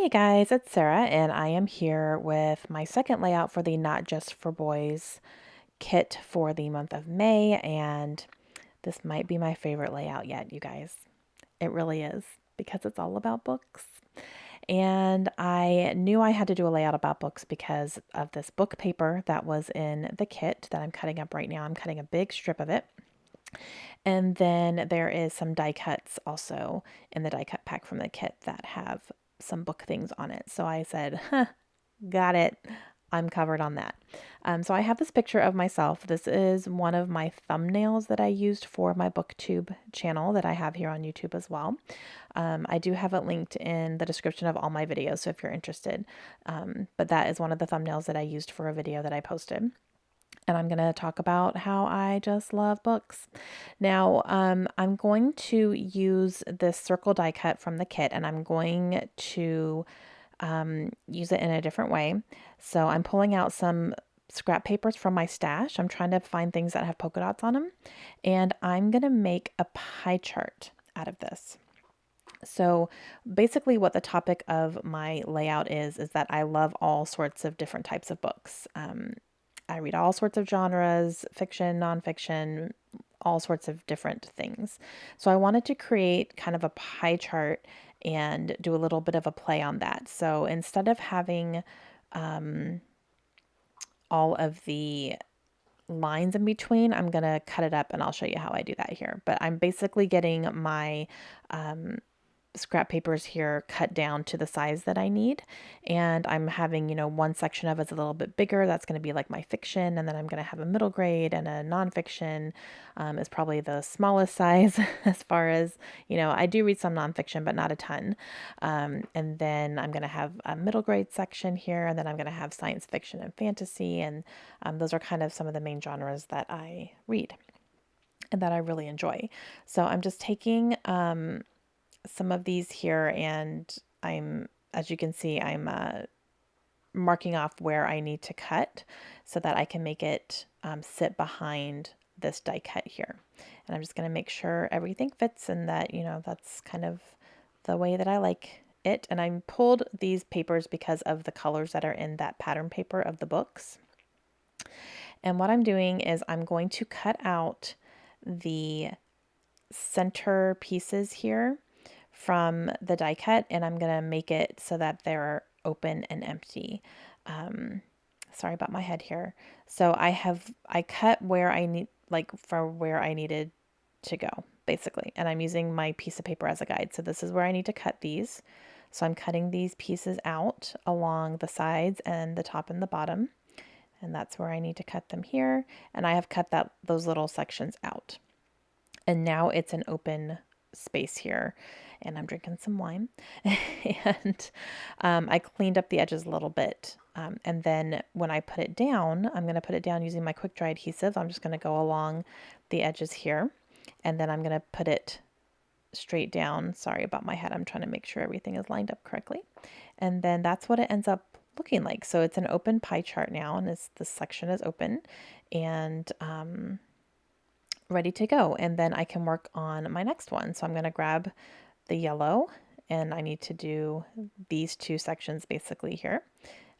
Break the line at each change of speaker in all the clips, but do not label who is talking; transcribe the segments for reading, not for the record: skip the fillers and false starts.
Hey guys, it's Sarah, and I am here with my second layout for the Not Just for Boys kit for the month of May, and this might be my favorite layout yet, you guys. It really is, because it's all about books. And I knew I had to do a layout about books because of this book paper that was in the kit that I'm cutting up right now. I'm cutting a big strip of it. And then there is some die cuts also in the die cut pack from the kit that have some book things on it. So I said, huh, got it. I'm covered on that. So I have this picture of myself. This is one of my thumbnails that I used for my BookTube channel that I have here on YouTube as well. I do have it linked in the description of all my videos, so if you're interested. But that is one of the thumbnails that I used for a video that I posted. And I'm going to talk about how I just love books. Now, I'm going to use this circle die cut from the kit, and I'm going to use it in a different way. So I'm pulling out some scrap papers from my stash. I'm trying to find things that have polka dots on them. And I'm going to make a pie chart out of this. So basically what the topic of my layout is that I love all sorts of different types of books. I read all sorts of genres, fiction, nonfiction, all sorts of different things. So I wanted to create kind of a pie chart and do a little bit of a play on that. So instead of having all of the lines in between, I'm going to cut it up and I'll show you how I do that here. But I'm basically getting my scrap papers here cut down to the size that I need. And I'm having, one section of it's a little bit bigger. That's going to be like my fiction. And then I'm going to have a middle grade, and a nonfiction is probably the smallest size as far as, I do read some nonfiction, but not a ton. And then I'm going to have a middle grade section here. And then I'm going to have science fiction and fantasy. And those are kind of some of the main genres that I read and that I really enjoy. So I'm just taking some of these here, and as you can see, I'm marking off where I need to cut so that I can make it sit behind this die cut here. And I'm just going to make sure everything fits, and that, that's kind of the way that I like it. And I pulled these papers because of the colors that are in that pattern paper of the books. And what I'm doing is I'm going to cut out the center pieces here from the die cut, and I'm going to make it so that they're open and empty. Sorry about my head here. So I cut where I need, like for where I needed to go, basically. And I'm using my piece of paper as a guide. So this is where I need to cut these. So I'm cutting these pieces out along the sides and the top and the bottom. And that's where I need to cut them here. And I have cut those little sections out. And now it's an open space here, and I'm drinking some wine. And I cleaned up the edges a little bit. And then when I put it down, I'm going to put it down using my quick dry adhesive. I'm just going to go along the edges here, and then I'm going to put it straight down. Sorry about my head. I'm trying to make sure everything is lined up correctly. And then that's what it ends up looking like. So it's an open pie chart now, and this section is open, and ready to go. And then I can work on my next one. So I'm going to grab the yellow, and I need to do these two sections basically here.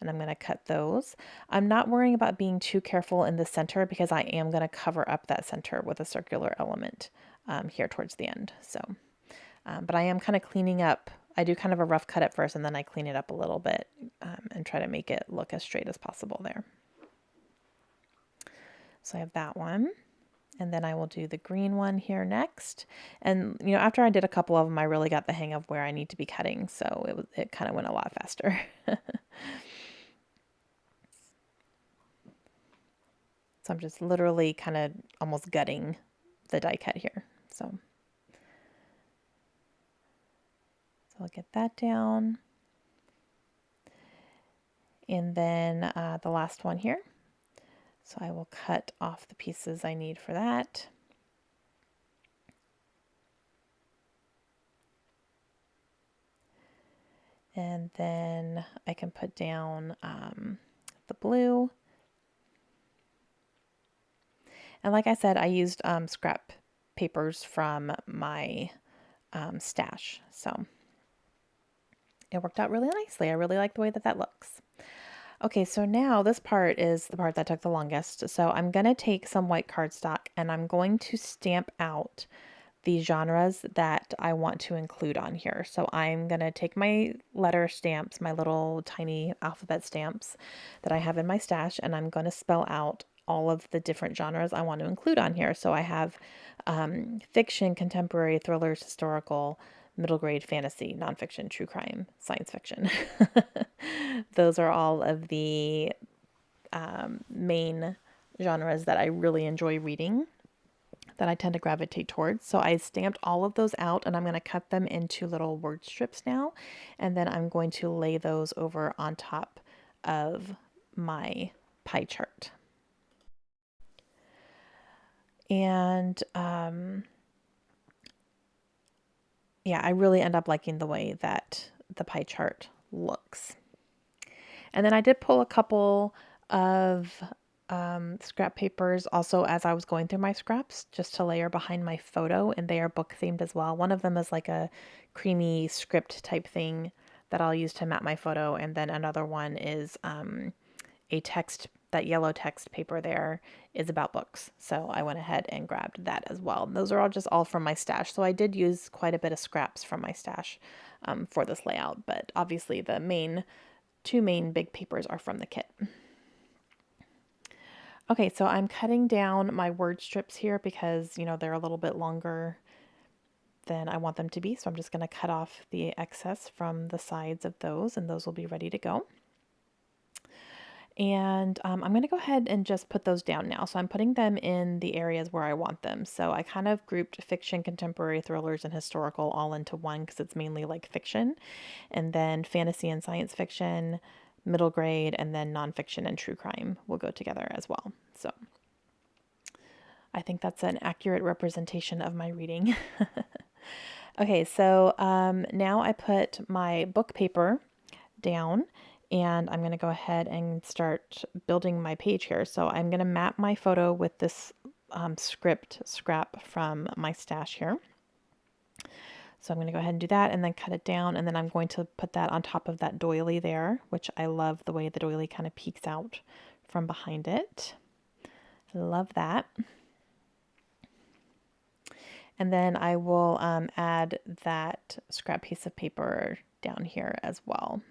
And I'm going to cut those. I'm not worrying about being too careful in the center because I am going to cover up that center with a circular element here towards the end. So, but I am kind of cleaning up. I do kind of a rough cut at first, and then I clean it up a little bit and try to make it look as straight as possible there. So I have that one. And then I will do the green one here next. And, after I did a couple of them, I really got the hang of where I need to be cutting. So it kind of went a lot faster. So I'm just literally kind of almost gutting the die cut here. So I'll get that down. And then the last one here. So I will cut off the pieces I need for that. And then I can put down the blue. And like I said, I used scrap papers from my stash. So, it worked out really nicely. I really like the way that that looks. Okay, so now this part is the part that took the longest. So I'm going to take some white cardstock and I'm going to stamp out the genres that I want to include on here. So I'm going to take my letter stamps, my little tiny alphabet stamps that I have in my stash, and I'm going to spell out all of the different genres I want to include on here. So I have fiction, contemporary, thrillers, historical, middle grade, fantasy, nonfiction, true crime, science fiction. Those are all of the main genres that I really enjoy reading, that I tend to gravitate towards. So I stamped all of those out and I'm going to cut them into little word strips now. And then I'm going to lay those over on top of my pie chart. And yeah, I really end up liking the way that the pie chart looks. And then I did pull a couple of scrap papers also as I was going through my scraps, just to layer behind my photo, and they are book themed as well. One of them is like a creamy script type thing that I'll use to map my photo, and then another one is a text, that yellow text paper there is about books. So I went ahead and grabbed that as well. And those are all just all from my stash. So I did use quite a bit of scraps from my stash for this layout, but obviously the two main big papers are from the kit. Okay, so I'm cutting down my word strips here because, you know, they're a little bit longer than I want them to be. So I'm just going to cut off the excess from the sides of those, and those will be ready to go. And I'm going to go ahead and just put those down now. So I'm putting them in the areas where I want them. So I kind of grouped fiction, contemporary, thrillers, and historical all into one because it's mainly like fiction. And then fantasy and science fiction, middle grade, and then nonfiction and true crime will go together as well. So I think that's an accurate representation of my reading. Okay, so now I put my book paper down and I'm going to go ahead and start building my page here. So I'm going to map my photo with this script scrap from my stash here. So I'm going to go ahead and do that and then cut it down, and then I'm going to put that on top of that doily there, which I love the way the doily kind of peeks out from behind it. Love that. And then I will add that scrap piece of paper down here as well.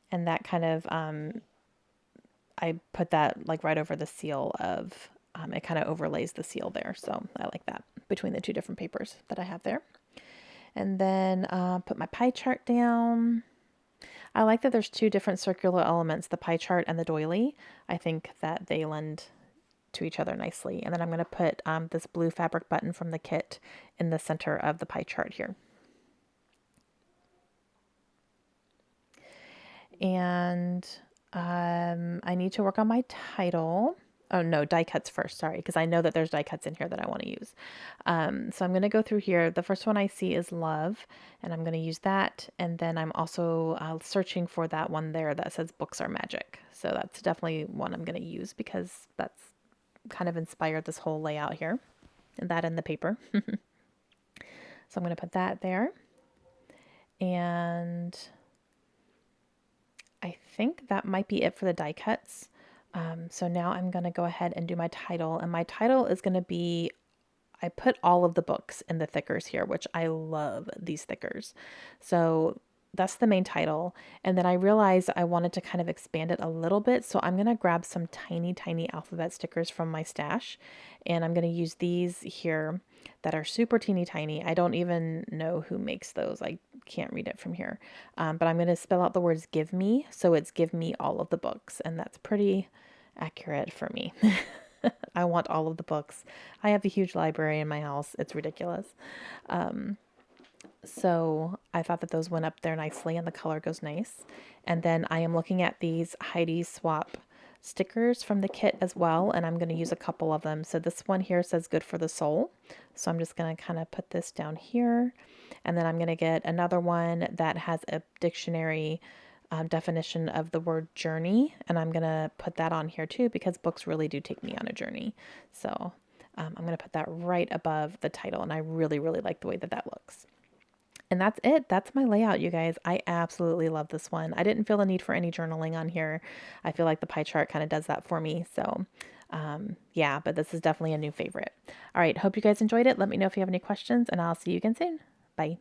And that kind of, I put that like right over the seal of, it kind of overlays the seal there. So I like that between the two different papers that I have there. And then put my pie chart down. I like that there's two different circular elements, the pie chart and the doily. I think that they lend to each other nicely. And then I'm going to put this blue fabric button from the kit in the center of the pie chart here. And I need to work on my title. Oh no, die cuts first, sorry, because I know that there's die cuts in here that I want to use. So I'm going to go through here. The first one I see is love, and I'm going to use that. And then I'm also searching for that one there that says books are magic. So that's definitely one I'm going to use because that's kind of inspired this whole layout here, and that in the paper. So I'm going to put that there. And I think that might be it for the die cuts. So now I'm going to go ahead and do my title, and my title is going to be, I put all of the books in the thickers here, which I love these thickers. So that's the main title. And then I realized I wanted to kind of expand it a little bit. So I'm going to grab some tiny, tiny alphabet stickers from my stash. And I'm going to use these here that are super teeny tiny. I don't even know who makes those. I can't read it from here. But I'm going to spell out the words give me. So it's give me all of the books. And that's pretty accurate for me. I want all of the books. I have a huge library in my house. It's ridiculous. So I thought that those went up there nicely and the color goes nice. And then I am looking at these Heidi Swap stickers from the kit as well, and I'm going to use a couple of them. So this one here says good for the soul. So I'm just going to kind of put this down here. And then I'm going to get another one that has a dictionary definition of the word journey. And I'm going to put that on here too because books really do take me on a journey. So I'm going to put that right above the title, and I really, really like the way that that looks. And that's it. That's my layout, you guys. I absolutely love this one. I didn't feel the need for any journaling on here. I feel like the pie chart kind of does that for me. So, yeah, but this is definitely a new favorite. All right. Hope you guys enjoyed it. Let me know if you have any questions, and I'll see you again soon. Bye.